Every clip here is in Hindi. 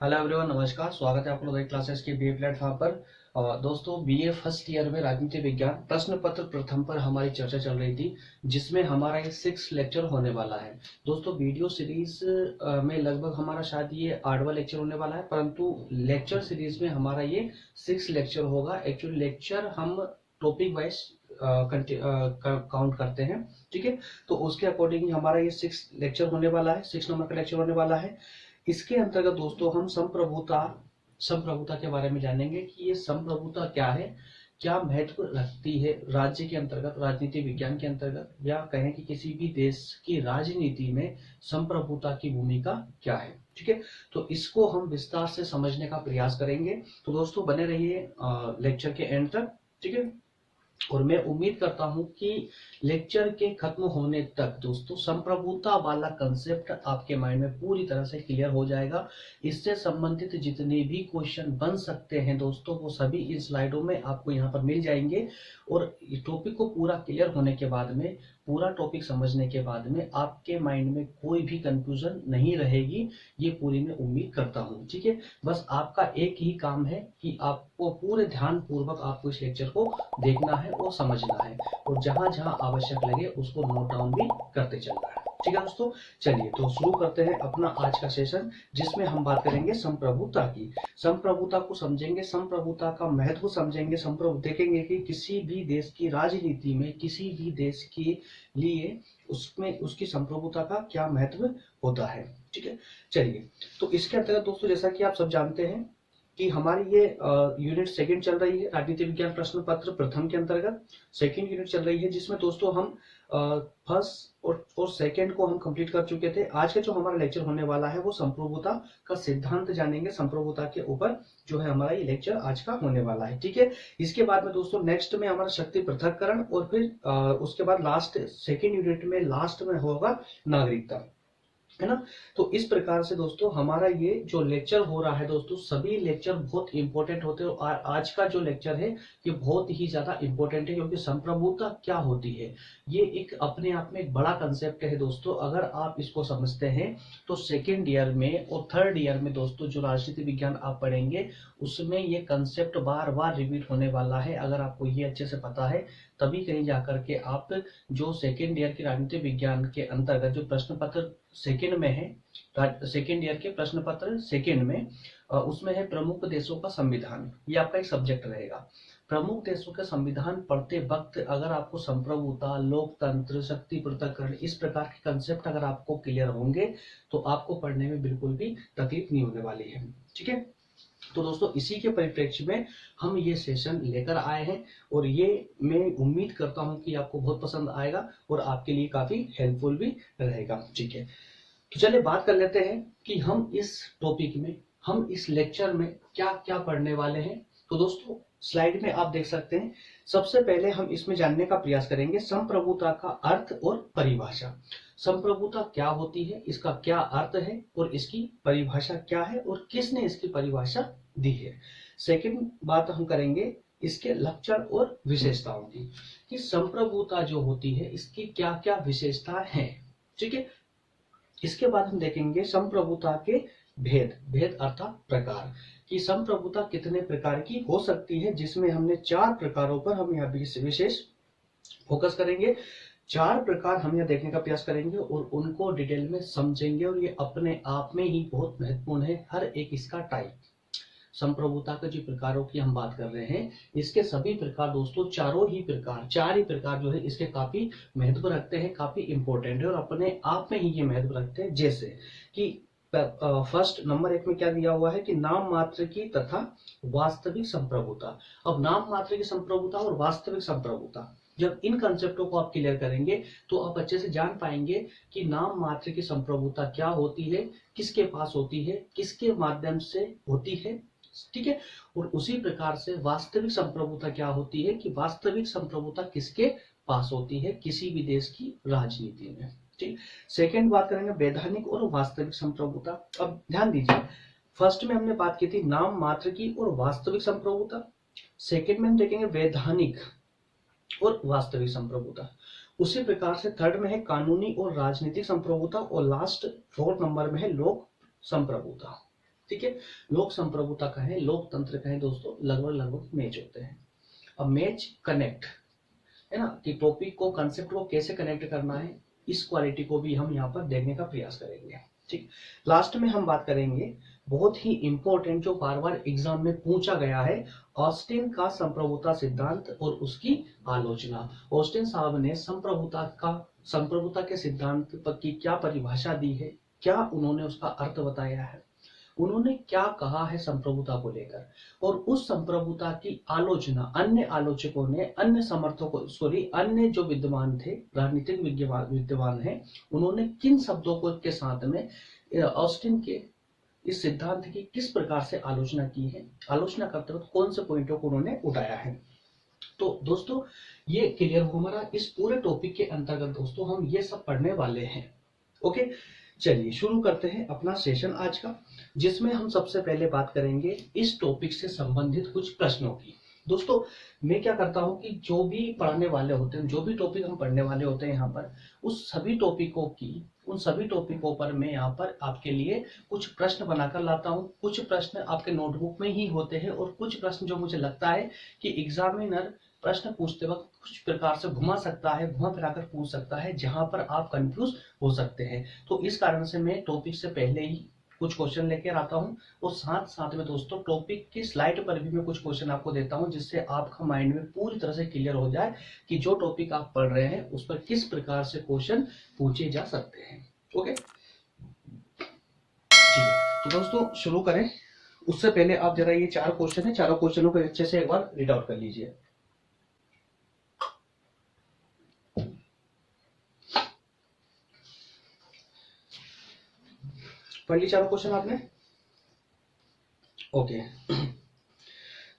हेलो एवरीवन, नमस्कार। स्वागत है आप लोग क्लासेस के बीए प्लेटफॉर्म पर। दोस्तों, बीए फर्स्ट ईयर में राजनीति विज्ञान प्रश्न पत्र प्रथम पर हमारी चर्चा चल रही थी, जिसमें हमारा ये 6 लेक्चर होने वाला है। दोस्तों, वीडियो सीरीज में लगभग हमारा शायद ये 8वां लेक्चर होने वाला है, परंतु लेक्चर सीरीज में हमारा ये 6 लेक्चर होगा। एक्चुअली लेक्चर हम टॉपिक वाइज काउंट करते हैं, ठीक है। तो उसके अकॉर्डिंग हमारा ये 6 लेक्चर होने वाला है, 6 नंबर का लेक्चर होने वाला है। इसके अंतर्गत दोस्तों हम संप्रभुता के बारे में जानेंगे कि ये संप्रभुता क्या है, क्या महत्व रखती है राज्य के अंतर्गत, राजनीति विज्ञान के अंतर्गत, या कहें कि किसी भी देश की राजनीति में संप्रभुता की भूमिका क्या है, ठीक है। तो इसको हम विस्तार से समझने का प्रयास करेंगे। तो दोस्तों, बने रहिए लेक्चर के एंड तक, ठीक है। और मैं उम्मीद करता हूं कि लेक्चर के खत्म होने तक दोस्तों संप्रभुता वाला कंसेप्ट आपके माइंड में पूरी तरह से क्लियर हो जाएगा। इससे संबंधित जितने भी क्वेश्चन बन सकते हैं दोस्तों, वो सभी इन स्लाइडों में आपको यहाँ पर मिल जाएंगे। और टॉपिक को पूरा क्लियर होने के बाद में, पूरा टॉपिक समझने के बाद में आपके माइंड में कोई भी कंफ्यूजन नहीं रहेगी, ये पूरी मैं उम्मीद करता हूँ, ठीक है। बस आपका एक ही काम है कि आपको पूरे ध्यान पूर्वक आपको इस लेक्चर को देखना है और समझना है, और जहां जहां आवश्यक लगे उसको नोट डाउन भी करते चलना है, ठीक है दोस्तों। चलिए तो शुरू करते हैं अपना आज का सेशन, जिसमें हम बात करेंगे संप्रभुता की। संप्रभुता को समझेंगे, संप्रभुता का महत्व समझेंगे, देखेंगे कि किसी भी देश की राजनीति में, किसी भी देश के लिए उसमें उसकी संप्रभुता का क्या महत्व होता है, ठीक है। चलिए, तो इसके अंतर्गत दोस्तों, जैसा कि आप सब जानते हैं कि हमारी ये यूनिट सेकंड चल रही है राजनीति विज्ञान प्रश्न पत्र प्रथम के अंतर्गत। सेकंड यूनिट चल रही है, जिसमें दोस्तों हम फर्स्ट और सेकंड को हम कंप्लीट कर चुके थे। आज का जो हमारा लेक्चर होने वाला है वो संप्रभुता का सिद्धांत जानेंगे। संप्रभुता के ऊपर जो है हमारा ये लेक्चर आज का होने वाला है, ठीक है। इसके बाद में दोस्तों नेक्स्ट में हमारा शक्ति पृथक्करण, और फिर उसके बाद लास्ट सेकेंड यूनिट में लास्ट में होगा नागरिकता, है ना। तो इस प्रकार से दोस्तों हमारा ये जो लेक्चर हो रहा है दोस्तों, सभी लेक्चर बहुत इंपॉर्टेंट होते हैं। और आज का जो लेक्चर है ये बहुत ही ज्यादा इंपॉर्टेंट है, क्योंकि संप्रभुता क्या होती है ये एक अपने आप में एक बड़ा कंसेप्ट है दोस्तों। अगर आप इसको समझते हैं तो सेकेंड ईयर में और थर्ड ईयर में दोस्तों जो राजनीति विज्ञान आप पढ़ेंगे उसमें ये कंसेप्ट बार बार रिपीट होने वाला है। अगर आपको ये अच्छे से पता है तभी कहीं जाकर के आप जो सेकेंड ईयर की राजनीति विज्ञान के अंतर्गत जो प्रश्न पत्र सेकेंड में है, सेकेंड ईयर के प्रश्न पत्र सेकेंड में उसमें है प्रमुख देशों का संविधान। ये आपका एक सब्जेक्ट रहेगा। प्रमुख देशों के संविधान पढ़ते वक्त अगर आपको संप्रभुता, लोकतंत्र, शक्ति पृथक्करण, इस प्रकार के कंसेप्ट अगर आपको क्लियर होंगे तो आपको पढ़ने में बिल्कुल भी तकलीफ नहीं होने वाली है, ठीक है। तो दोस्तों इसी के परिप्रेक्ष्य में हम ये सेशन लेकर आए हैं, और ये मैं उम्मीद करता हूं कि आपको बहुत पसंद आएगा और आपके लिए काफी हेल्पफुल भी रहेगा, ठीक है। तो चलिए बात कर लेते हैं कि हम इस टॉपिक में, हम इस लेक्चर में क्या क्या पढ़ने वाले हैं। तो दोस्तों स्लाइड में आप देख सकते हैं, सबसे पहले हम इसमें जानने का प्रयास करेंगे संप्रभुता का अर्थ और परिभाषा। संप्रभुता क्या होती है, इसका क्या अर्थ है, और इसकी परिभाषा क्या है, और किसने इसकी परिभाषा दी है। सेकंड बात हम करेंगे इसके लक्षण और विशेषताओं की, कि संप्रभुता जो होती है इसकी क्या क्या विशेषताएं हैं, ठीक है। इसके बाद हम देखेंगे संप्रभुता के भेद अर्थात प्रकार, कि संप्रभुता कितने प्रकार की हो सकती है, जिसमें हमने 4 प्रकारों पर हम यहाँ विशेष फोकस करेंगे। 4 प्रकार हम यहाँ देखने का प्रयास करेंगे और उनको डिटेल में समझेंगे, और ये अपने आप में ही बहुत महत्वपूर्ण है। हर एक इसका टाइप, संप्रभुता के जो प्रकारों की हम बात कर रहे हैं, इसके सभी प्रकार दोस्तों, चार ही प्रकार जो है इसके काफी महत्व रखते हैं, काफी इंपॉर्टेंट है और अपने आप में ही ये महत्व रखते हैं। जैसे कि फर्स्ट नंबर 1 में क्या दिया हुआ है कि नाम मात्र की तथा वास्तविक संप्रभुता। अब नाम मात्र की संप्रभुता और वास्तविक संप्रभुता, जब इन कंसेप्टों को आप क्लियर करेंगे तो आप अच्छे से जान पाएंगे कि नाम मात्र की संप्रभुता क्या होती है, किसके पास होती है, किसके माध्यम से होती है, ठीक है। और उसी प्रकार से वास्तविक संप्रभुता क्या होती है, कि वास्तविक संप्रभुता किसके पास होती है, किसी भी देश की राजनीति में, ठीक। सेकेंड बात करेंगे वैधानिक और वास्तविक संप्रभुता। अब ध्यान दीजिए, फर्स्ट में हमने बात की थी नाम मात्र की और वास्तविक संप्रभुता, सेकेंड में हम देखेंगे वैधानिक और वास्तविक संप्रभुता। उसी प्रकार से थर्ड में है कानूनी और राजनीतिक संप्रभुता, और लास्ट 4th नंबर में है लोक संप्रभुता, ठीक है, लोक संप्रभुता कहें, लोकतंत्र कहें दोस्तों, लगभग लगभग मैच होते हैं। अब मैच कनेक्ट है ना, कि टॉपिक को, कंसेप्ट को कैसे कनेक्ट करना है, इस क्वालिटी को भी हम यहाँ पर देखने का प्रयास करेंगे। ठीक, लास्ट में हम बात करेंगे बहुत ही इंपॉर्टेंट, जो बार बार एग्जाम में पूछा गया है, ऑस्टिन का संप्रभुता सिद्धांत और उसकी आलोचना। ऑस्टिन साहब ने संप्रभुता के सिद्धांत की क्या परिभाषा दी है, क्या उन्होंने उसका अर्थ बताया है, उन्होंने क्या कहा है संप्रभुता को लेकर, और उस संप्रभुता की आलोचना अन्य आलोचकों ने, अन्य समर्थकों, अन्य जो विद्वान थे, राजनीतिक विद्वान हैं, उन्होंने किन शब्दों को के साथ में ऑस्टिन के इस सिद्धांत की किस प्रकार से आलोचना की है, आलोचना करते वक्त कौन से पॉइंटों को उन्होंने उठाया है। तो दोस्तों ये क्लियर हो हमारा, इस पूरे टॉपिक के अंतर्गत दोस्तों हम ये सब पढ़ने वाले हैं। ओके, चलिए शुरू करते हैं अपना सेशन आज का, जिसमें हम सबसे पहले बात करेंगे इस टॉपिक से संबंधित कुछ प्रश्नों की। दोस्तों मैं क्या करता हूं कि जो भी पढ़ाने वाले होते हैं, जो भी टॉपिक हम पढ़ने वाले होते हैं यहाँ पर, उस सभी टॉपिकों की, उन सभी टॉपिकों पर मैं यहाँ पर आपके लिए कुछ प्रश्न बनाकर लाता हूँ। कुछ प्रश्न आपके नोटबुक में ही होते हैं और कुछ प्रश्न जो मुझे लगता है कि एग्जामिनर प्रश्न पूछते वक्त कुछ प्रकार से घुमा सकता है, घुमा फिराकर पूछ सकता है, जहां पर आप कंफ्यूज हो सकते हैं। तो इस कारण से मैं टॉपिक से पहले ही कुछ क्वेश्चन लेकर आता हूं, और साथ साथ में दोस्तों टॉपिक की स्लाइड पर भी मैं कुछ क्वेश्चन आपको देता हूं, जिससे आपका माइंड में पूरी तरह से क्लियर हो जाए कि जो टॉपिक आप पढ़ रहे हैं उस पर किस प्रकार से क्वेश्चन पूछे जा सकते हैं। ओके, ठीक है, तो दोस्तों शुरू करें। उससे पहले आप जरा ये 4 क्वेश्चन है, चारों क्वेश्चनों को अच्छे से एक बार रीड आउट कर लीजिए। पढ़ ली चारों क्वेश्चन आपने? ओके,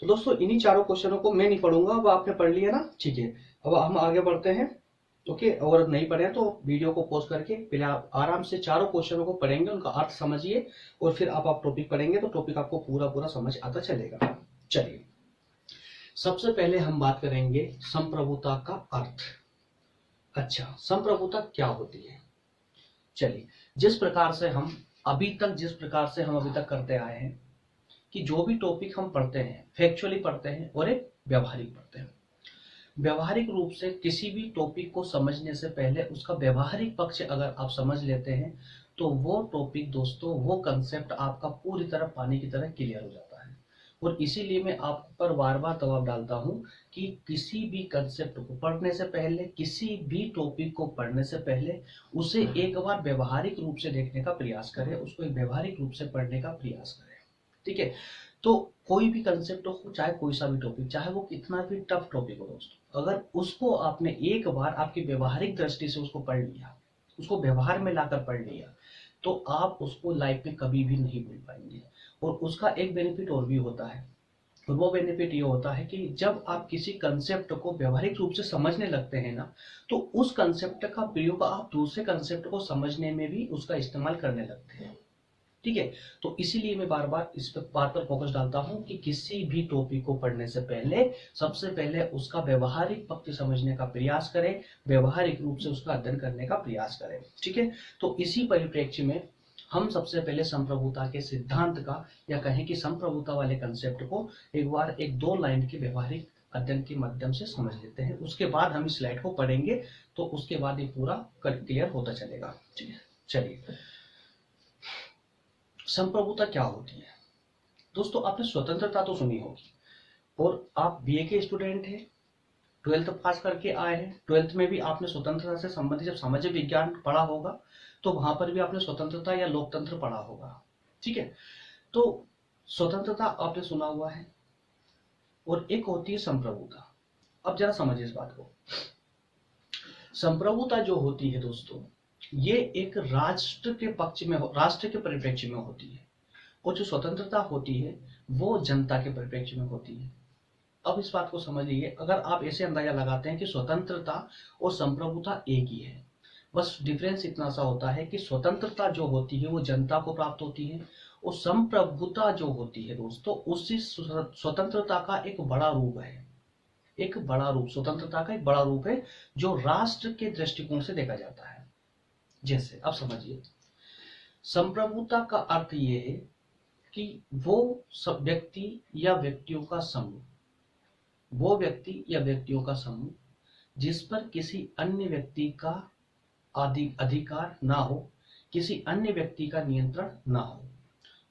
तो दोस्तों इन्हीं चारों क्वेश्चनों को मैं नहीं पढ़ूंगा, अब आपने पढ़ लिया ना, ठीक है। अब हम आगे बढ़ते हैं। ओके, और नहीं पढ़े तो वीडियो को पॉज करके पहले आप आराम से चारों क्वेश्चनों को पढ़ेंगे, उनका अर्थ समझिए, और फिर आप टॉपिक पढ़ेंगे तो टॉपिक आपको पूरा पूरा समझ आता चलेगा। चलिए, सबसे पहले हम बात करेंगे संप्रभुता का अर्थ। अच्छा, संप्रभुता क्या होती है? चलिए, जिस प्रकार से हम अभी तक करते आए हैं कि जो भी टॉपिक हम पढ़ते हैं फैक्चुअली पढ़ते हैं और एक व्यवहारिक पढ़ते हैं। व्यवहारिक रूप से किसी भी टॉपिक को समझने से पहले उसका व्यवहारिक पक्ष अगर आप समझ लेते हैं तो वो टॉपिक दोस्तों, वो कंसेप्ट आपका पूरी तरह पानी की तरह क्लियर हो जाता है। और इसीलिए मैं आप पर बार बार दबाव डालता हूं कि किसी भी कंसेप्ट को पढ़ने से पहले, किसी भी टॉपिक को पढ़ने से पहले उसे एक बार व्यवहारिक रूप से देखने का प्रयास करें, उसको एक व्यवहारिक रूप से पढ़ने का प्रयास करें। ठीक है, तो कोई भी कंसेप्ट हो, चाहे कोई सा भी टॉपिक, चाहे वो कितना भी टफ टॉपिक हो दोस्तों, अगर उसको आपने एक बार आपकी व्यवहारिक दृष्टि से उसको पढ़ लिया, उसको व्यवहार में लाकर पढ़ लिया, तो आप उसको लाइफ में कभी भी नहीं भूल पाएंगे। और उसका एक बेनिफिट और भी होता है, और वो बेनिफिट ये होता है कि जब आप किसी कंसेप्ट को व्यवहारिक रूप से समझने लगते हैं ना, तो उस कंसेप्ट का प्रयोग आप दूसरे कंसेप्ट को समझने में भी उसका इस्तेमाल करने लगते हैं। ठीक है, तो इसीलिए मैं बार बार इस बात पर फोकस डालता हूं कि किसी भी टॉपिक को पढ़ने से पहले सबसे पहले उसका व्यवहारिक पक्ष समझने का प्रयास करें, व्यवहारिक रूप से उसका अध्ययन करने का प्रयास करें। ठीक है, तो इसी परिप्रेक्ष्य में हम सबसे पहले संप्रभुता के सिद्धांत का, या कहें कि संप्रभुता वाले कंसेप्ट को एक बार 1-2 लाइन के व्यवहारिक अध्ययन के माध्यम से समझ लेते हैं। उसके बाद हम इस स्लाइड को पढ़ेंगे, तो उसके बाद ये पूरा क्लियर होता चलेगा। ठीक है, चलिए, संप्रभुता क्या होती है दोस्तों? आपने स्वतंत्रता तो सुनी होगी, और आप बीए के स्टूडेंट हैं, 12th पास करके आए हैं, 12th में भी आपने स्वतंत्रता से संबंधित जब सामाजिक विज्ञान पढ़ा होगा तो वहां पर भी आपने स्वतंत्रता या लोकतंत्र पढ़ा होगा। ठीक है, तो स्वतंत्रता आपने सुना हुआ है, और एक होती है संप्रभुता। अब जरा समझिए इस बात को। संप्रभुता जो होती है दोस्तों, ये एक राष्ट्र के पक्ष में, राष्ट्र के परिप्रेक्ष्य में होती है, और जो स्वतंत्रता होती है वो जनता के परिप्रेक्ष्य में होती है। अब इस बात को समझिए, अगर आप ऐसे अंदाजा लगाते हैं कि स्वतंत्रता और संप्रभुता एक ही है, बस डिफरेंस इतना सा होता है कि स्वतंत्रता जो होती है वो जनता को प्राप्त होती है, और संप्रभुता जो होती है दोस्तों, उसी स्वतंत्रता का एक बड़ा रूप है, एक बड़ा रूप, स्वतंत्रता का एक बड़ा रूप है जो राष्ट्र के दृष्टिकोण से देखा जाता है। जैसे अब समझिए, संप्रभुता का अर्थ ये है कि वो सब व्यक्ति या व्यक्तियों का समूह, वो व्यक्ति या व्यक्तियों का समूह जिस पर किसी अन्य व्यक्ति का अधिकार ना हो, किसी अन्य व्यक्ति का नियंत्रण ना हो,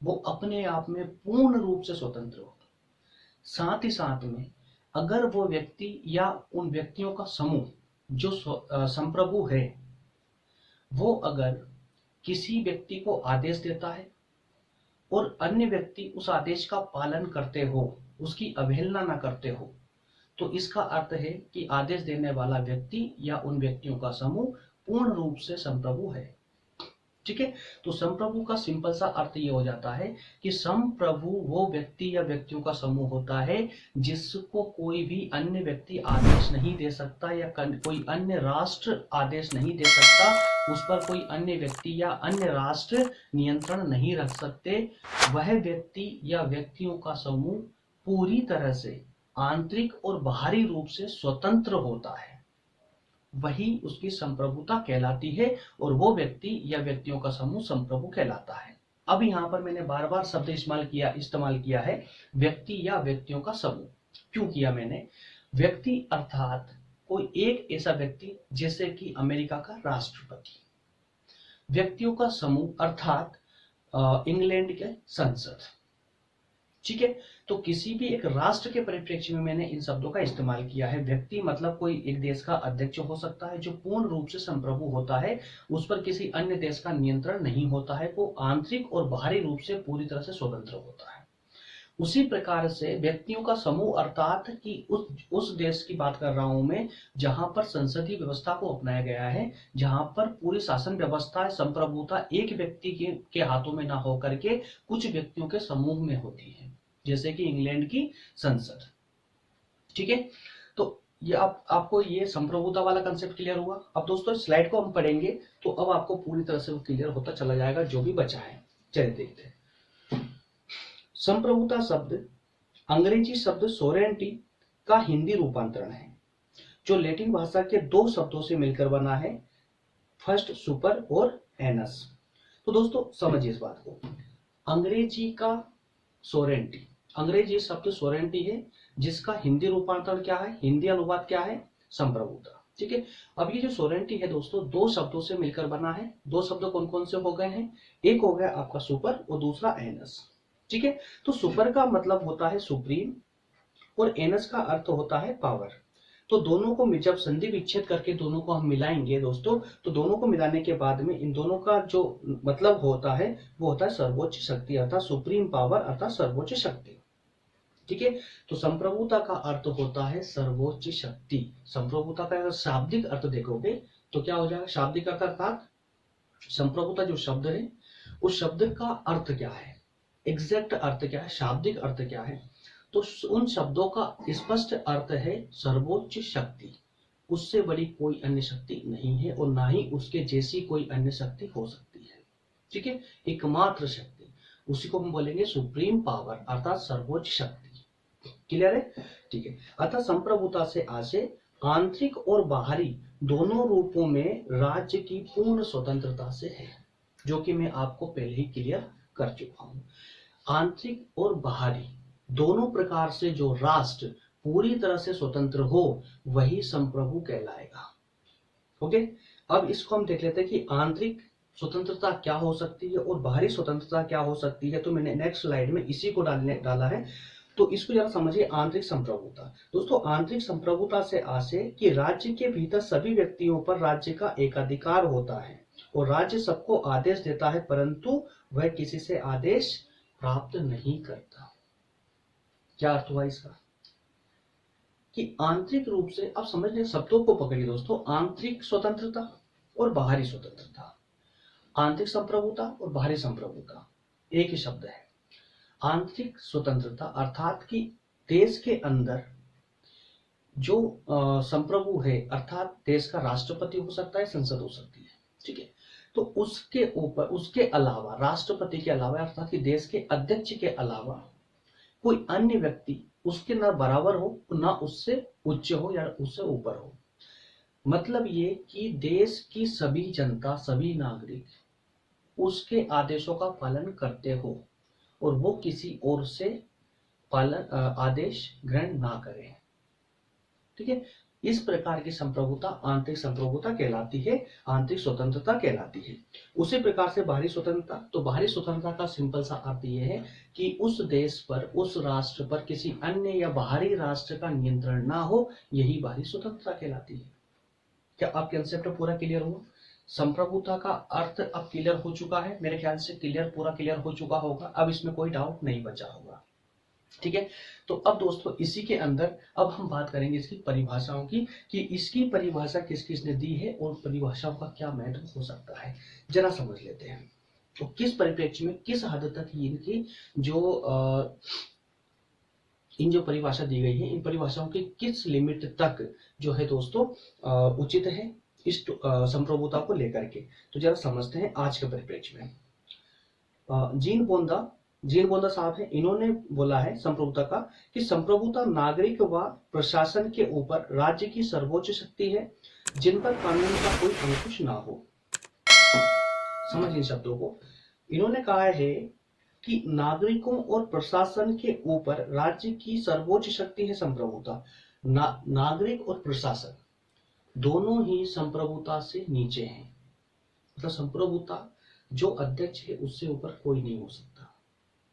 वो अपने आप में पूर्ण रूप से स्वतंत्र हो। साथ ही साथ में अगर वो व्यक्ति या उन व्यक्तियों का समूह जो संप्रभु है, वो अगर किसी व्यक्ति को आदेश देता है और अन्य व्यक्ति उस आदेश का पालन करते हो, उसकी अवहेलना ना करते हो, तो इसका अर्थ है कि आदेश देने वाला व्यक्ति या उन व्यक्तियों का समूह पूर्ण रूप से संप्रभु है। ठीक है, तो संप्रभु का सिंपल सा अर्थ ये हो जाता है कि संप्रभु वो व्यक्ति या व्यक्तियों का समूह होता है जिसको कोई भी अन्य व्यक्ति आदेश नहीं दे सकता या कोई अन्य राष्ट्र आदेश नहीं दे सकता, उस पर कोई अन्य व्यक्ति या अन्य राष्ट्र नियंत्रण नहीं रख सकते। वह व्यक्ति या व्यक्तियों का समूह पूरी तरह से आंतरिक और बाहरी रूप से स्वतंत्र होता है, वही उसकी संप्रभुता कहलाती है और वो व्यक्ति या व्यक्तियों का समूह संप्रभु कहलाता है। अब यहाँ पर मैंने बार बार शब्द इस्तेमाल किया है व्यक्ति या व्यक्तियों का समूह। क्यों किया मैंने? व्यक्ति अर्थात कोई एक ऐसा व्यक्ति जैसे कि अमेरिका का राष्ट्रपति, व्यक्तियों का समूह अर्थात इंग्लैंड के संसद। ठीक है, तो किसी भी एक राष्ट्र के परिप्रेक्ष्य में मैंने इन शब्दों का इस्तेमाल किया है। व्यक्ति मतलब कोई एक देश का अध्यक्ष हो सकता है जो पूर्ण रूप से संप्रभु होता है, उस पर किसी अन्य देश का नियंत्रण नहीं होता है, वो आंतरिक और बाहरी रूप से पूरी तरह से स्वतंत्र होता है। उसी प्रकार से व्यक्तियों का समूह अर्थात कि उस देश की बात कर रहा हूं मैं जहां पर संसदीय व्यवस्था को अपनाया गया है, जहां पर पूरी शासन व्यवस्था संप्रभुता एक व्यक्ति के हाथों में ना होकर के कुछ व्यक्तियों के समूह में होती है, जैसे कि इंग्लैंड की संसद। ठीक है, तो ये आपको ये संप्रभुता वाला कंसेप्ट क्लियर हुआ। अब दोस्तों स्लाइड को हम पढ़ेंगे तो अब आपको पूरी तरह से वो क्लियर होता चला जाएगा जो भी बचा है। चलिए देखते हैं। संप्रभुता शब्द अंग्रेजी शब्द सोरेंटी का हिंदी रूपांतरण है जो लैटिन भाषा के दो शब्दों से मिलकर बना है, फर्स्ट सुपर और एनस। तो दोस्तों समझिए इस बात को। अंग्रेजी का सोरेंटी, अंग्रेजी शब्द सोरेंटी है जिसका हिंदी रूपांतरण क्या है, हिंदी अनुवाद क्या है, संप्रभुता। ठीक है, अब ये जो सोरेंटी है दोस्तों दो शब्दों से मिलकर बना है। दो शब्द कौन कौन से हो गए हैं? एक हो गया आपका सुपर और दूसरा एनस। ठीक है, तो सुपर का मतलब होता है सुप्रीम और एनस का अर्थ होता है पावर। तो दोनों को जब संधि विच्छेद करके दोनों को हम मिलाएंगे दोस्तों, तो दोनों को मिलाने के बाद में इन दोनों का जो मतलब होता है वो होता है सर्वोच्च शक्ति अर्थात सुप्रीम पावर अर्थात सर्वोच्च शक्ति। ठीक है, तो संप्रभुता का अर्थ होता है सर्वोच्च शक्ति। संप्रभुता का अगर शाब्दिक अर्थ देखोगे तो क्या हो जाएगा? शाब्दिक अर्थ अर्थात संप्रभुता जो शब्द है उस शब्द का अर्थ क्या है, एग्जैक्ट अर्थ क्या है, शाब्दिक अर्थ क्या है? तो उन शब्दों का स्पष्ट अर्थ है सर्वोच्च शक्ति। उससे बड़ी कोई अन्य शक्ति नहीं है और ना ही उसके जैसी कोई अन्य शक्ति हो सकती है। ठीक है, एकमात्र शक्ति, उसी को हम बोलेंगे सुप्रीम पावर अर्थात सर्वोच्च शक्ति। क्लियर है? ठीक है, अर्थात संप्रभुता से आशय आंतरिक और बाहरी दोनों रूपों में राज्य की पूर्ण स्वतंत्रता से है, जो कि मैं आपको पहले ही क्लियर कर चुका हूं। आंतरिक और बाहरी दोनों प्रकार से जो राष्ट्र पूरी तरह से स्वतंत्र हो वही संप्रभु कहलाएगा। ओके, अब इसको हम देख लेते हैं कि आंतरिक स्वतंत्रता क्या हो सकती है और बाहरी स्वतंत्रता क्या हो सकती है। तो मैंने नेक्स्ट स्लाइड में इसी को डाला है, तो इसको जरा समझिए। आंतरिक संप्रभुता दोस्तों, आंतरिक संप्रभुता से आशय कि राज्य के भीतर सभी व्यक्तियों पर राज्य का एकाधिकार होता है और राज्य सबको आदेश देता है परंतु वह किसी से आदेश प्राप्त नहीं करता। क्या अर्थ हुआ इसका? कि आंतरिक रूप से, अब समझने शब्दों को पकड़िए दोस्तों, आंतरिक स्वतंत्रता और बाहरी स्वतंत्रता, आंतरिक संप्रभुता और बाहरी संप्रभुता एक ही शब्द है। आंतरिक स्वतंत्रता अर्थात कि देश के अंदर जो संप्रभु है अर्थात देश का राष्ट्रपति हो सकता है, संसद हो सकती है। ठीक है, तो उसके ऊपर उसके अलावा राष्ट्रपति के अलावा अर्थात कि देश के अध्यक्ष के अलावा कोई अन्य व्यक्ति उसके ना बराबर हो ना उससे उच्च हो या उससे ऊपर हो। मतलब ये कि देश की सभी जनता, सभी नागरिक उसके आदेशों का पालन करते हो और वो किसी और से पालन आदेश ग्रहण ना करे। ठीक है, इस प्रकार की संप्रभुता आंतरिक संप्रभुता कहलाती है, आंतरिक स्वतंत्रता कहलाती है। उसी प्रकार से बाहरी स्वतंत्रता, तो बाहरी स्वतंत्रता का सिंपल सा अर्थ यह है कि उस देश पर, उस राष्ट्र पर किसी अन्य या बाहरी राष्ट्र का नियंत्रण ना हो, यही बाहरी स्वतंत्रता कहलाती है। क्या आपके कंसेप्ट पूरा क्लियर हुआ? संप्रभुता का अर्थ अब क्लियर हो चुका है, मेरे ख्याल से पूरा क्लियर हो चुका होगा, अब इसमें कोई डाउट नहीं बचा होगा। ठीक है, तो अब दोस्तों इसी के अंदर अब हम बात करेंगे इसकी परिभाषाओं की, कि इसकी परिभाषा किस किस ने दी है और परिभाषाओं का क्या महत्व हो सकता है, जरा समझ लेते हैं। तो किस परिप्रेक्ष्य में, किस हद तक इनकी जो इन जो परिभाषा दी गई है, इन परिभाषाओं की किस लिमिट तक जो है दोस्तों उचित है इस संप्रभुता को लेकर के, तो जरा समझते हैं आज के परिप्रेक्ष्य में। जीन बोंदा साहब है, इन्होंने बोला है संप्रभुता का कि संप्रभुता नागरिक व प्रशासन के ऊपर राज्य की सर्वोच्च शक्ति है, जिन पर कानून का कोई अंकुश ना हो। समझ इन शब्दों को, इन्होंने कहा है कि नागरिकों और प्रशासन के ऊपर राज्य की सर्वोच्च शक्ति है संप्रभुता। नागरिक और प्रशासन दोनों ही संप्रभुता से नीचे हैं, मतलब संप्रभुता जो अध्यक्ष है उससे ऊपर कोई नहीं हो सकता,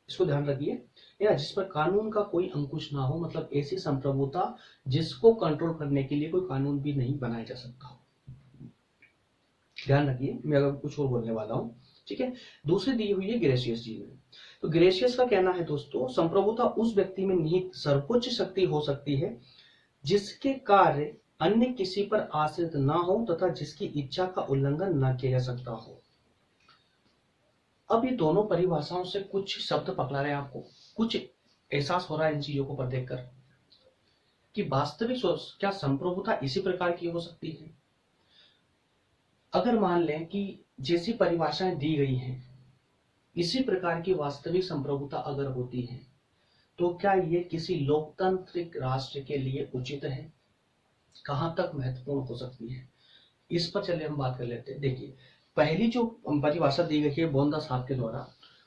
इसको ध्यान रखिए। या जिस पर कानून का कोई अंकुश ना हो, मतलब ऐसी संप्रभुता जिसको कंट्रोल करने के लिए कोई कानून भी नहीं बनाया जा सकता हो। ध्यान रखिए, मैं अगर कुछ और बोलने वाला हूं। ठीक है, दूसरी दी हुई है ग्रेशियस जी ने। तो ग्रेशियस का कहना है दोस्तों, संप्रभुता उस व्यक्ति में निहित सर्वोच्च शक्ति हो सकती है जिसके कार्य अन्य किसी पर आश्रित ना हो तथा जिसकी इच्छा का उल्लंघन ना किया जा सकता हो। अब ये दोनों परिभाषाओं से कुछ शब्द पकड़ा रहे हैं, आपको कुछ एहसास हो रहा है इन चीजों को पर देखकर कि वास्तविक क्या संप्रभुता इसी प्रकार की हो सकती है? अगर मान लें कि जैसी परिभाषाएं दी गई हैं इसी प्रकार की वास्तविक संप्रभुता अगर होती है, तो क्या ये किसी लोकतांत्रिक राष्ट्र के लिए उचित है? कहां तक महत्वपूर्ण हो सकती है, इस पर चलिए हम बात कर लेते हैं। देखिए, पहली जो परिभाषा दी गई है बोंदा साहब के द्वारा,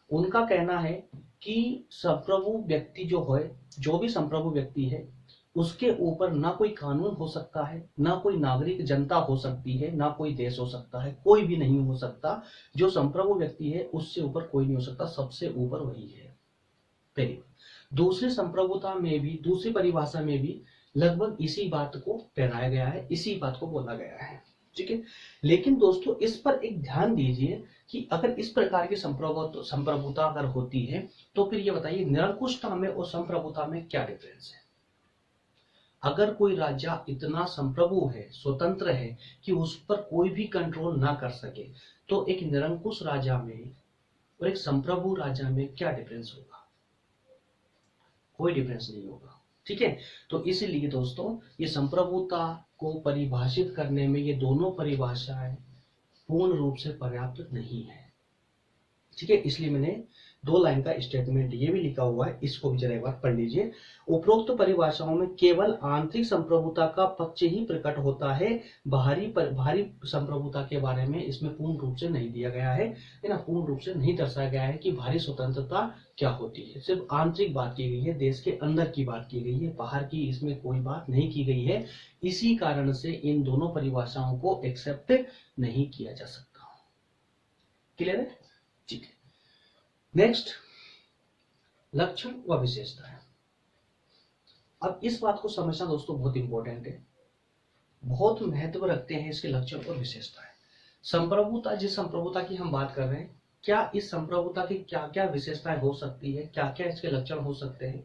उनका कहना है कि संप्रभु व्यक्ति जो है, जो भी संप्रभु व्यक्ति है, उसके ऊपर ना कोई कानून हो सकता है, ना कोई नागरिक जनता हो सकती है, ना कोई देश हो सकता है, कोई भी नहीं हो सकता। जो संप्रभु व्यक्ति है उससे ऊपर कोई नहीं हो सकता, सबसे ऊपर वही है। पहली। दूसरी संप्रभुता में भी, दूसरी परिभाषा में भी लगभग इसी बात को ठहराया गया है, इसी बात को बोला गया है। ठीक है, लेकिन दोस्तों इस पर एक ध्यान दीजिए कि अगर इस प्रकार की संप्रभुता अगर होती है, तो फिर ये बताइए निरंकुशता में और संप्रभुता में क्या डिफरेंस है? अगर कोई राज्य इतना संप्रभु है, स्वतंत्र है कि उस पर कोई भी कंट्रोल ना कर सके, तो एक निरंकुश राजा में और एक संप्रभु राजा में क्या डिफरेंस होगा? कोई डिफरेंस नहीं होगा। ठीक है, तो इसीलिए दोस्तों ये संप्रभुता को परिभाषित करने में ये दोनों परिभाषाएं पूर्ण रूप से पर्याप्त नहीं है। ठीक है, इसलिए मैंने 2 लाइन का स्टेटमेंट ये भी लिखा हुआ है, इसको भी जरा एक बार पढ़ लीजिए। उपरोक्त परिभाषाओं में केवल आंतरिक संप्रभुता का पक्ष ही प्रकट होता है, बाहरी संप्रभुता के बारे में इसमें पूर्ण रूप से नहीं दिया गया है ना, पूर्ण रूप से नहीं दर्शाया गया है कि बाहरी स्वतंत्रता क्या होती है। सिर्फ आंतरिक बात की गई है, देश के अंदर की बात की गई है, बाहर की इसमें कोई बात नहीं की गई है। इसी कारण से इन दोनों परिभाषाओं को एक्सेप्ट नहीं किया जा सकता। क्लियर है? ठीक है, नेक्स्ट, लक्षण व विशेषता है। अब इस बात को समझना दोस्तों बहुत इंपॉर्टेंट है, बहुत महत्व रखते हैं इसके लक्षण और विशेषताएं। संप्रभुता, जिस संप्रभुता की हम बात कर रहे हैं, क्या इस संप्रभुता की क्या क्या विशेषताएं हो सकती है, क्या क्या इसके लक्षण हो सकते हैं,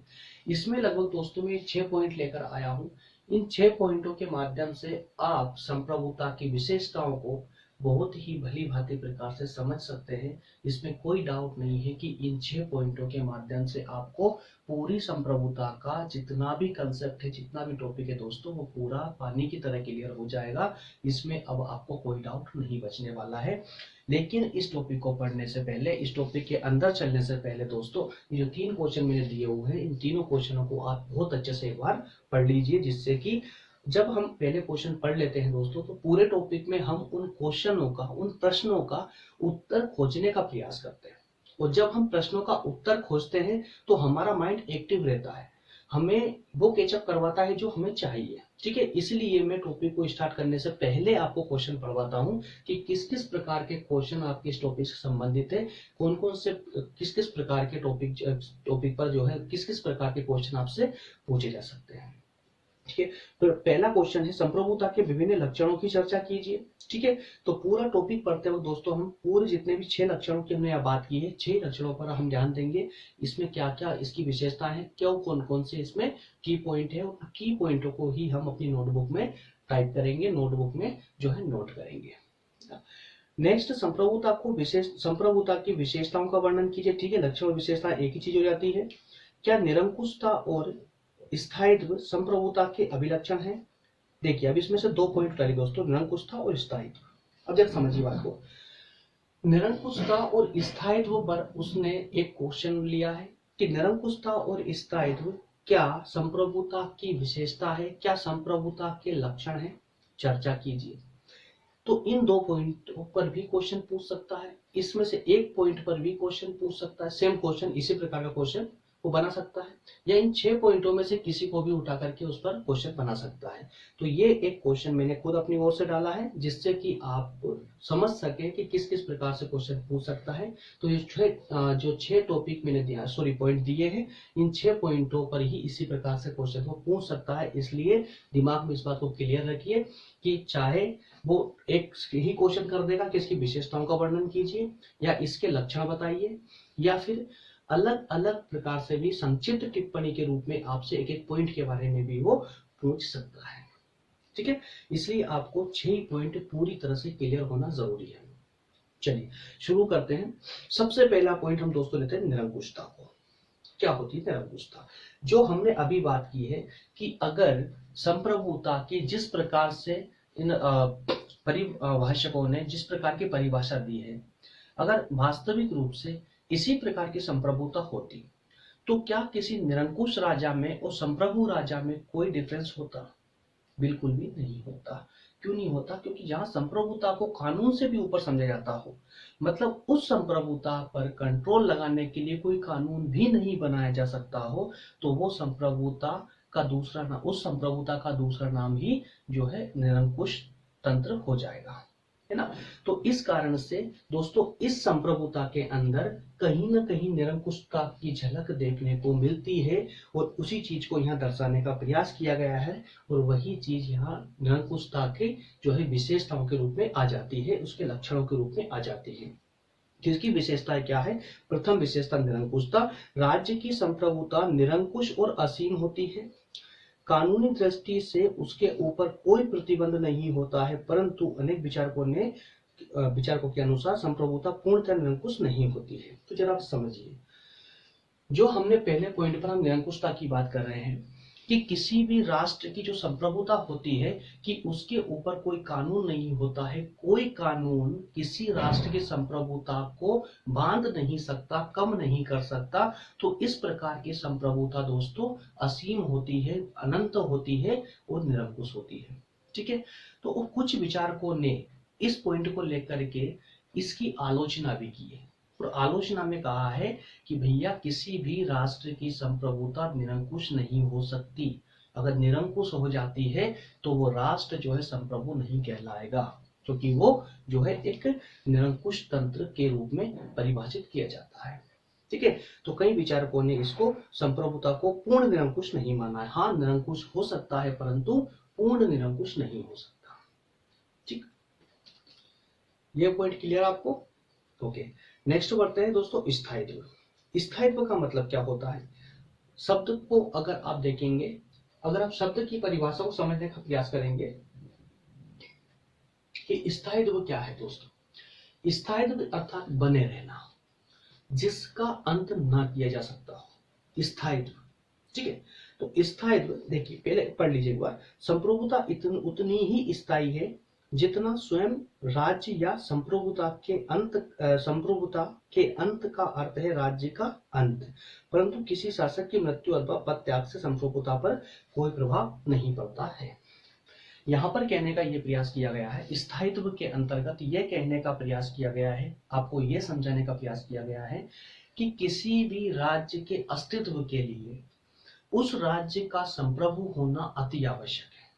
इसमें लगभग दोस्तों में 6 पॉइंट लेकर आया हूं। इन 6 पॉइंटों के माध्यम से आप संप्रभुता की विशेषताओं को बहुत ही भली भांति प्रकार से समझ सकते हैं। इसमें कोई डाउट नहीं है कि इन 6 पॉइंटों के माध्यम से आपको पूरी संप्रभुता का जितना भी कंसेप्ट है, जितना भी टॉपिक है दोस्तों, वो पूरा पानी की तरह क्लियर हो जाएगा। इसमें अब आपको कोई डाउट नहीं बचने वाला है। लेकिन इस टॉपिक को पढ़ने से पहले, इस टॉपिक के अंदर चलने से पहले दोस्तों, ये जो 3 क्वेश्चन मैंने दिए हुए हैं, इन तीनों क्वेश्चनों को आप बहुत अच्छे से एक बार पढ़ लीजिए, जिससे कि जब हम पहले क्वेश्चन पढ़ लेते हैं दोस्तों, तो पूरे टॉपिक में हम उन क्वेश्चनों का, उन प्रश्नों का उत्तर खोजने का प्रयास करते हैं। और जब हम प्रश्नों का उत्तर खोजते हैं तो हमारा माइंड एक्टिव रहता है, हमें वो कैचअप करवाता है जो हमें चाहिए। ठीक है, इसलिए मैं टॉपिक को स्टार्ट करने से पहले आपको क्वेश्चन पढ़वाता हूँ कि किस किस प्रकार के क्वेश्चन आपके इस टॉपिक से संबंधित है, कौन कौन से किस किस प्रकार के टॉपिक पर जो है किस किस प्रकार के क्वेश्चन आपसे पूछे जा सकते हैं। ठीक है, तो पहला क्वेश्चन है संप्रभुता के विभिन्न लक्षणों की चर्चा कीजिए। ठीक है, तो पूरा टॉपिक पढ़ते वक्त दोस्तों हम पूरे जितने भी 6 लक्षणों की हमने यहाँ बात की है, 6 लक्षणों पर हम ध्यान देंगे, इसमें क्या क्या इसकी विशेषता है, क्यों कौन कौन से इसमें की पॉइंट है, और की पॉइंटों को ही हम अपनी नोटबुक में टाइप करेंगे, नोटबुक में जो है नोट करेंगे। नेक्स्ट, संप्रभुता की विशेषताओं का वर्णन कीजिए। ठीक है, लक्षण और विशेषता एक ही चीज हो जाती है। क्या निरंकुशता और स्थायित्व संप्रभुता के अभिलक्षण है? देखिए, अब इसमें से 2 पॉइंट उठाइए दोस्तों, निरंकुशता और स्थायित्व। अब जरा समझिए बात को, निरंकुशता और स्थायित्व पर उसने एक क्वेश्चन लिया है कि निरंकुशता और स्थायित्व क्या संप्रभुता की विशेषता है, क्या संप्रभुता के लक्षण है, चर्चा कीजिए। तो इन 2 पॉइंटों पर भी क्वेश्चन पूछ सकता है, इसमें से एक पॉइंट पर भी क्वेश्चन पूछ सकता है, सेम क्वेश्चन इसी प्रकार का क्वेश्चन वो बना सकता है, या इन 6 पॉइंटों में से किसी को भी उठा करके उस पर क्वेश्चन बना सकता है। तो ये एक क्वेश्चन मैंने खुद अपनी ओर से डाला है जिससे कि आप समझ सके कि किस किस प्रकार से क्वेश्चन पूछ सकता है। तो ये जो 6 टॉपिक मैंने दिया पॉइंट दिए हैं, इन 6 पॉइंटों पर ही इसी प्रकार से क्वेश्चन को पूछ सकता है। इसलिए दिमाग में इस बात को क्लियर रखिए कि चाहे वो एक ही क्वेश्चन कर देगा कि इसकी विशेषताओं का वर्णन कीजिए, या इसके लक्षण बताइए, या फिर अलग अलग प्रकार से भी संक्षिप्त टिप्पणी के रूप में आपसे एक एक पॉइंट के बारे में भी वो पूछ सकता है। ठीक है, इसलिए आपको 6 पॉइंट पूरी तरह से क्लियर होना जरूरी है। चलिए शुरू करते हैं। सबसे पहला पॉइंट हम दोस्तों लेते हैं निरंकुशता को। क्या होती है निरंकुशता? जो हमने अभी बात की है कि अगर संप्रभुता की जिस प्रकार से इन परिभाषकों ने जिस प्रकार की परिभाषा दी है, अगर वास्तविक रूप से इसी प्रकार की संप्रभुता होती तो क्या किसी निरंकुश राजा में और संप्रभु राजा में कोई डिफरेंस होता? बिल्कुल भी नहीं होता। क्यों नहीं होता? क्योंकि जहां संप्रभुता को कानून से भी ऊपर समझा जाता हो, मतलब उस संप्रभुता पर कंट्रोल लगाने के लिए कोई कानून भी नहीं बनाया जा सकता हो, तो वो संप्रभुता का दूसरा नाम, उस संप्रभुता का दूसरा नाम ही जो है निरंकुश तंत्र हो जाएगा, है ना। तो इस कारण से दोस्तों इस संप्रभुता के अंदर कहीं ना कहीं निरंकुशता की झलक देखने को मिलती है, और उसी चीज को यहाँ दर्शाने का प्रयास किया गया है, और वही चीज यहाँ निरंकुशता के जो है विशेषताओं के रूप में आ जाती है, उसके लक्षणों के रूप में आ जाती है। जिसकी विशेषता क्या है? प्रथम विशेषता निरंकुशता। राज्य की संप्रभुता निरंकुश और असीम होती है। कानूनी दृष्टि से उसके ऊपर कोई प्रतिबंध नहीं होता है, परंतु अनेक विचारकों के अनुसार संप्रभुता पूर्णतः निरंकुश नहीं होती है। तो जरा आप समझिए, जो हमने पहले पॉइंट पर हम निरंकुशता की बात कर रहे हैं कि किसी भी राष्ट्र की जो संप्रभुता होती है कि उसके ऊपर कोई कानून नहीं होता है, कोई कानून किसी राष्ट्र की संप्रभुता को बांध नहीं सकता, कम नहीं कर सकता। तो इस प्रकार की संप्रभुता दोस्तों असीम होती है, अनंत होती है और निरंकुश होती है। ठीक है, तो कुछ विचारकों ने इस पॉइंट को लेकर के इसकी आलोचना भी की है, और आलोचना में कहा है कि भैया किसी भी राष्ट्र की संप्रभुता निरंकुश नहीं हो सकती। अगर निरंकुश हो जाती है तो वो राष्ट्र जो है संप्रभु नहीं कहलाएगा, क्योंकि वो जो है एक निरंकुश तंत्र के रूप में परिभाषित किया जाता है। ठीक है, तो कई विचारकों ने इसको संप्रभुता को पूर्ण निरंकुश नहीं माना है। हाँ, निरंकुश हो सकता है परंतु पूर्ण निरंकुश नहीं हो सकता। ठीक, ये पॉइंट क्लियर आपको? ओके, नेक्स्ट बढ़ते हैं दोस्तों स्थायित्व। स्थायित्व का मतलब क्या होता है? शब्द को अगर आप देखेंगे, अगर आप शब्द की परिभाषा को समझने का प्रयास करेंगे कि स्थायित्व क्या है दोस्तों, स्थायित्व अर्थात बने रहना, जिसका अंत ना किया जा सकता हो, स्थायित्व। ठीक है, तो स्थायित्व देखिए पहले पढ़ लीजिए एक बार। संप्रभुता उतनी ही स्थायी है जितना स्वयं राज्य या संप्रभुता के अंत का अर्थ है राज्य का अंत, परंतु किसी शासक की मृत्यु अथवा पद त्याग से संप्रभुता पर कोई प्रभाव नहीं पड़ता है। यहाँ पर कहने का ये प्रयास किया गया है, स्थायित्व के अंतर्गत ये कहने का प्रयास किया गया है, आपको ये समझाने का प्रयास किया गया है कि किसी भी राज्य के अस्तित्व के लिए उस राज्य का संप्रभु होना अति आवश्यक है।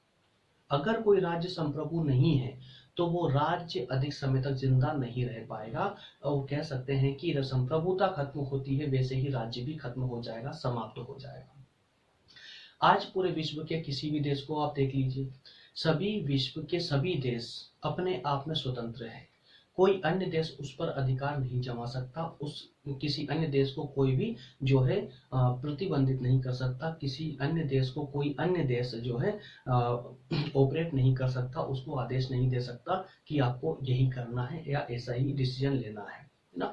अगर कोई राज्य संप्रभु नहीं है तो वो राज्य अधिक समय तक जिंदा नहीं रह पाएगा, और कह सकते हैं कि संप्रभुता खत्म होती है वैसे ही राज्य भी खत्म हो जाएगा, समाप्त हो जाएगा। आज पूरे विश्व के किसी भी देश को आप देख लीजिए, सभी विश्व के सभी देश अपने आप में स्वतंत्र है। कोई अन्य देश उस पर अधिकार नहीं जमा सकता, उस किसी अन्य देश को कोई भी जो है प्रतिबंधित नहीं कर सकता, किसी अन्य देश को कोई अन्य देश जो है ऑपरेट नहीं कर सकता, उसको आदेश नहीं दे सकता कि आपको यही करना है या ऐसा ही डिसीजन लेना है ना।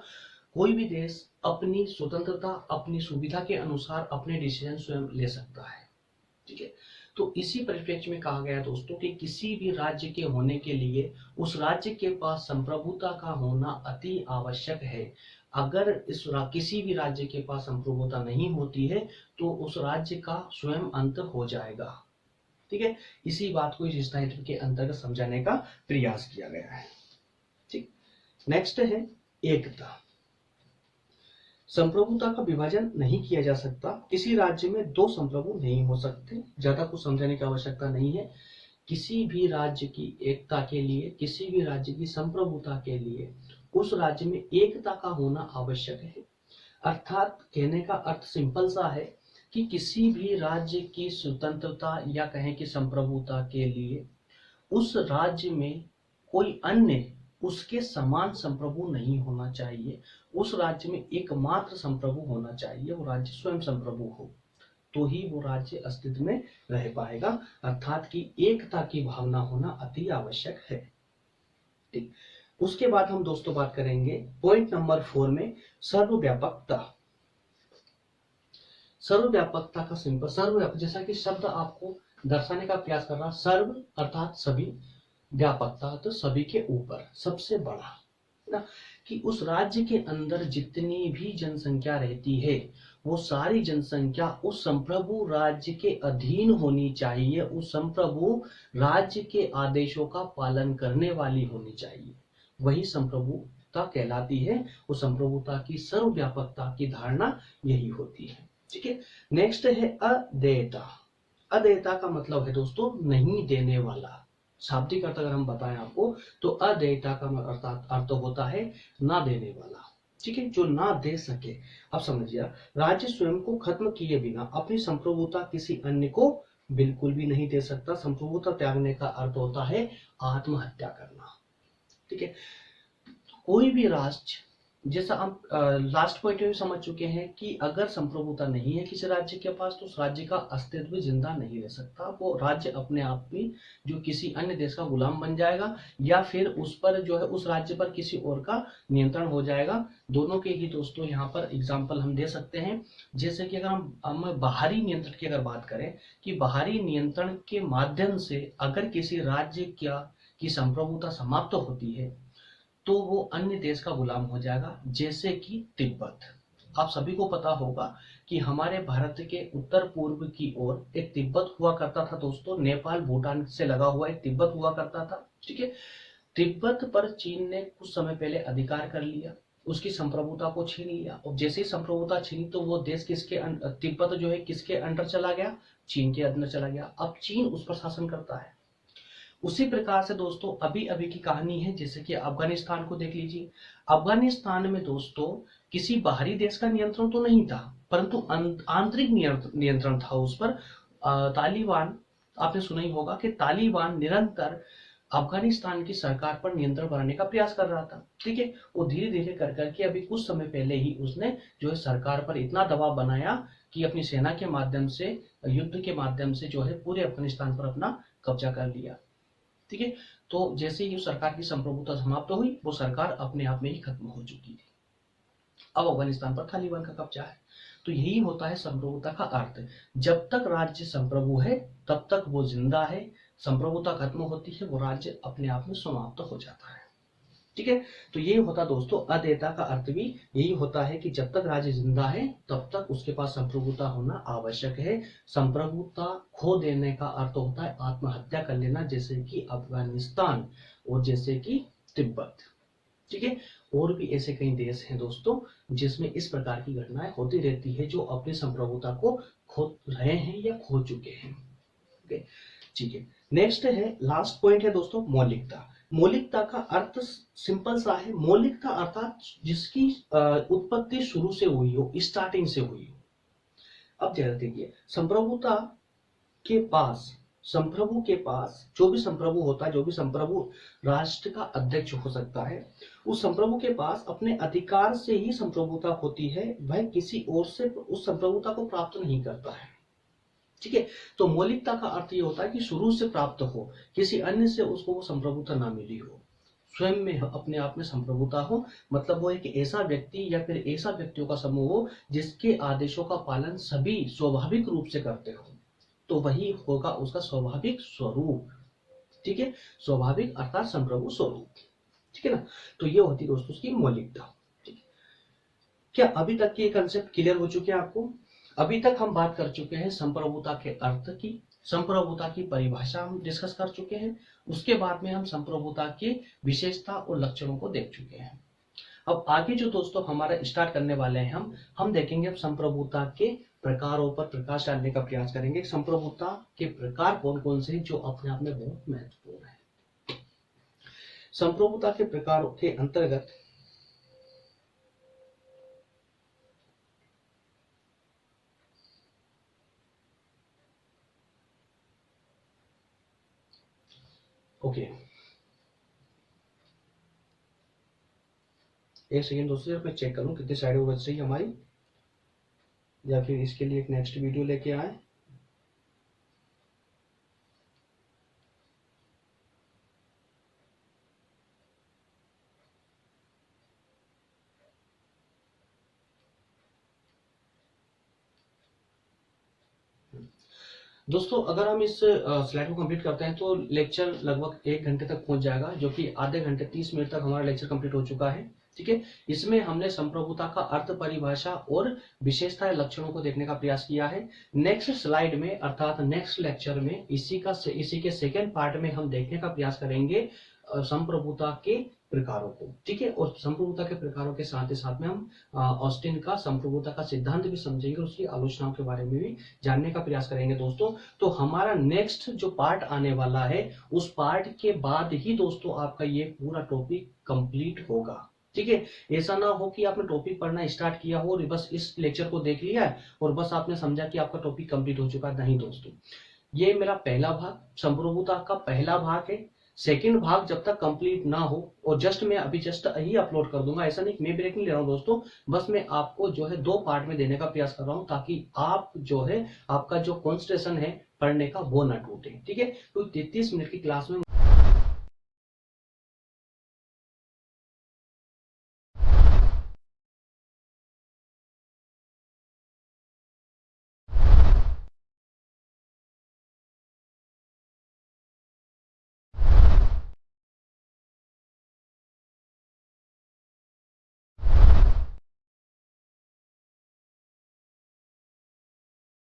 कोई भी देश अपनी स्वतंत्रता, अपनी सुविधा के अनुसार अपने डिसीजन स्वयं ले सकता है, ठीक है। तो इसी परिप्रेक्ष्य में कहा गया दोस्तों कि किसी भी राज्य के होने के लिए उस राज्य के पास संप्रभुता का होना अति आवश्यक है। अगर किसी भी राज्य के पास संप्रभुता नहीं होती है तो उस राज्य का स्वयं अंत हो जाएगा, ठीक है। इसी बात को इस स्थायित्व के अंतर्गत समझाने का प्रयास किया गया है, ठीक। नेक्स्ट है एकता। संप्रभुता का विभाजन नहीं किया जा सकता, किसी राज्य में दो संप्रभु नहीं हो सकते, ज्यादा कुछ समझाने की आवश्यकता नहीं है। किसी भी राज्य की एकता के लिए, किसी भी राज्य की संप्रभुता के लिए उस राज्य में एकता का होना आवश्यक है। अर्थात कहने का अर्थ सिंपल सा है कि किसी भी राज्य की स्वतंत्रता या कहें कि संप्रभुता के लिए उस राज्य में कोई अन्य उसके समान संप्रभु नहीं होना चाहिए। उस राज्य में एकमात्र संप्रभु होना चाहिए, वो राज्य स्वयं संप्रभु हो, तो ही वो राज्य अस्तित्व में रह पाएगा। अर्थात कि एकता की भावना होना अति आवश्यक है, ठीक। उसके बाद हम दोस्तों बात करेंगे पॉइंट नंबर 4 में सर्वव्यापकता। सर्वव्यापकता का सिंपल सर्वव्यापक, जैसा कि शब्द आपको दर्शाने का प्रयास कर रहा, सर्व अर्थात सभी, व्यापकता तो सभी के ऊपर, सबसे बड़ा ना, कि उस राज्य के अंदर जितनी भी जनसंख्या रहती है वो सारी जनसंख्या उस संप्रभु राज्य के अधीन होनी चाहिए, उस संप्रभु राज्य के आदेशों का पालन करने वाली होनी चाहिए, वही संप्रभुता कहलाती है। उस संप्रभुता की सर्वव्यापकता की धारणा यही होती है, ठीक है। नेक्स्ट है अदेयता। अदेयता का मतलब है दोस्तों नहीं देने वाला। शाब्दिक अर्थ अगर हम बताएं आपको तो अदेयता का अर्थ होता है ना देने वाला, ठीक है, जो ना दे सके। अब समझिए, राज्य स्वयं को खत्म किए बिना अपनी संप्रभुता किसी अन्य को बिल्कुल भी नहीं दे सकता। संप्रभुता त्यागने का अर्थ होता है आत्महत्या करना, ठीक है। कोई भी राष्ट्र, जैसा हम लास्ट पॉइंट में भी समझ चुके हैं कि अगर संप्रभुता नहीं है किसी राज्य के पास तो उस राज्य का अस्तित्व जिंदा नहीं रह सकता। वो राज्य अपने आप में जो किसी अन्य देश का गुलाम बन जाएगा या फिर उस पर जो है उस राज्य पर किसी और का नियंत्रण हो जाएगा। दोनों के ही दोस्तों यहाँ पर एग्जाम्पल हम दे सकते हैं। जैसे कि अगर हम बाहरी नियंत्रण की अगर बात करें कि बाहरी नियंत्रण के माध्यम से अगर किसी राज्य की संप्रभुता समाप्त होती है तो वो अन्य देश का गुलाम हो जाएगा, जैसे कि तिब्बत। आप सभी को पता होगा कि हमारे भारत के उत्तर पूर्व की ओर एक तिब्बत हुआ करता था दोस्तों, नेपाल भूटान से लगा हुआ एक तिब्बत हुआ करता था, ठीक है। तिब्बत पर चीन ने कुछ समय पहले अधिकार कर लिया, उसकी संप्रभुता को छीन लिया, और जैसे ही संप्रभुता छीनी तो वो देश तिब्बत जो है किसके अंडर चला गया, चीन के अंदर चला गया। अब चीन उस पर शासन करता है। उसी प्रकार से दोस्तों अभी अभी की कहानी है, जैसे कि अफगानिस्तान को देख लीजिए। अफगानिस्तान में दोस्तों किसी बाहरी देश का नियंत्रण तो नहीं था, परंतु आंतरिक नियंत्रण था उस पर। तालिबान, आपने सुना ही होगा कि तालिबान निरंतर अफगानिस्तान की सरकार पर नियंत्रण बनाने का प्रयास कर रहा था, ठीक है। वो धीरे धीरे कर करके अभी कुछ समय पहले ही उसने जो है सरकार पर इतना दबाव बनाया कि अपनी सेना के माध्यम से, युद्ध के माध्यम से जो है पूरे अफगानिस्तान पर अपना कब्जा कर लिया, ठीक है। तो जैसे ही सरकार की संप्रभुता समाप्त हुई वो सरकार अपने आप में ही खत्म हो चुकी थी। अब अफगानिस्तान पर तालिबान का कब्जा है। तो यही होता है संप्रभुता का अर्थ। जब तक राज्य संप्रभु है तब तक वो जिंदा है, संप्रभुता खत्म होती है वो राज्य अपने आप में समाप्त हो जाता है, ठीक है। तो ये होता दोस्तों अदेयता का अर्थ भी यही होता है कि जब तक राज्य जिंदा है तब तक उसके पास संप्रभुता होना आवश्यक है। संप्रभुता खो देने का अर्थ होता है आत्महत्या कर लेना, जैसे कि अफगानिस्तान और जैसे कि तिब्बत। ठीक है, और भी ऐसे कई देश हैं दोस्तों जिसमें इस प्रकार की घटनाएं होती रहती है, जो अपनी संप्रभुता को खो रहे हैं या खो चुके हैं। ओके, ठीक है। नेक्स्ट है, लास्ट पॉइंट है दोस्तों, मौलिकता। मौलिकता का अर्थ सिंपल सा है, मौलिकता अर्थात जिसकी उत्पत्ति शुरू से हुई हो, स्टार्टिंग से हुई हो। अब ध्यान देखिए, संप्रभुता के पास, संप्रभु के पास जो भी संप्रभु होता है, जो भी संप्रभु राष्ट्र का अध्यक्ष हो सकता है, उस संप्रभु के पास अपने अधिकार से ही संप्रभुता होती है, वह किसी और से उस संप्रभुता को प्राप्त नहीं करता है। ठीक है, तो मौलिकता का अर्थ ये होता है कि शुरू से प्राप्त हो, किसी अन्य से उसको वो संप्रभुता ना मिली हो, स्वयं में अपने आप में संप्रभुता हो। मतलब वो एक ऐसा व्यक्ति या फिर ऐसा व्यक्तियों का समूह हो जिसके आदेशों का पालन सभी स्वाभाविक रूप से करते हो, तो वही होगा उसका स्वाभाविक स्वरूप। ठीक है, स्वाभाविक अर्थात संप्रभु स्वरूप। ठीक है ना, तो ये होती दोस्तों उसकी मौलिकता। ठीक है, क्या अभी तक के कंसेप्ट क्लियर हो चुके हैं आपको? अभी तक हम बात कर चुके हैं संप्रभुता के अर्थ की, संप्रभुता की परिभाषा हम डिस्कस कर चुके हैं, उसके बाद में हम संप्रभुता की विशेषता और लक्षणों को देख चुके हैं। अब आगे जो दोस्तों हमारा स्टार्ट करने वाले हैं, हम देखेंगे अब संप्रभुता के प्रकारों पर प्रकाश डालने का प्रयास करेंगे। संप्रभुता के प्रकार कौन कौन से हैं जो अपने आप में बहुत महत्वपूर्ण है। संप्रभुता के प्रकारों के अंतर्गत ओके, एक सेकेंड दोस्तों, मैं चेक करूं कितनी साइड बच रही है हमारी, या फिर इसके लिए एक नेक्स्ट वीडियो लेके आए। दोस्तों अगर हम इस स्लाइड को कंप्लीट करते हैं तो लेक्चर लगभग 1 घंटे तक पहुंच जाएगा, जो कि आधे घंटे 30 मिनट तक हमारा लेक्चर कंप्लीट हो चुका है। ठीक है, इसमें हमने संप्रभुता का अर्थ, परिभाषा और विशेषता लक्षणों को देखने का प्रयास किया है। नेक्स्ट स्लाइड में अर्थात नेक्स्ट लेक्चर में इसी के सेकेंड पार्ट में हम देखने का प्रयास करेंगे संप्रभुता के प्रकारों को। ठीक है, और संप्रभुता के प्रकारों के साथ ही साथ में हम ऑस्टिन का संप्रभुता का सिद्धांत भी समझेंगे, उसकी आलोचनाओं के बारे में भी जानने का प्रयास करेंगे दोस्तों। तो हमारा नेक्स्ट जो पार्ट आने वाला है, उस पार्ट के बाद ही दोस्तों आपका ये पूरा टॉपिक कंप्लीट होगा। ठीक है, ऐसा ना हो कि आपने टॉपिक पढ़ना स्टार्ट किया हो और बस इस लेक्चर को देख लिया है और बस आपने समझा कि आपका टॉपिक कंप्लीट हो चुका है। नहीं दोस्तों, ये मेरा पहला भाग, संप्रभुता का पहला भाग है। सेकंड भाग जब तक कंप्लीट ना हो, और मैं अभी ही अपलोड कर दूंगा, ऐसा नहीं मैं ब्रेक नहीं ले रहा हूं दोस्तों, बस मैं आपको जो है 2 पार्ट में देने का प्रयास कर रहा हूं, ताकि आप जो है आपका जो कॉन्सेंट्रेशन है पढ़ने का वो ना टूटे। ठीक है, तो 33 मिनट की क्लास में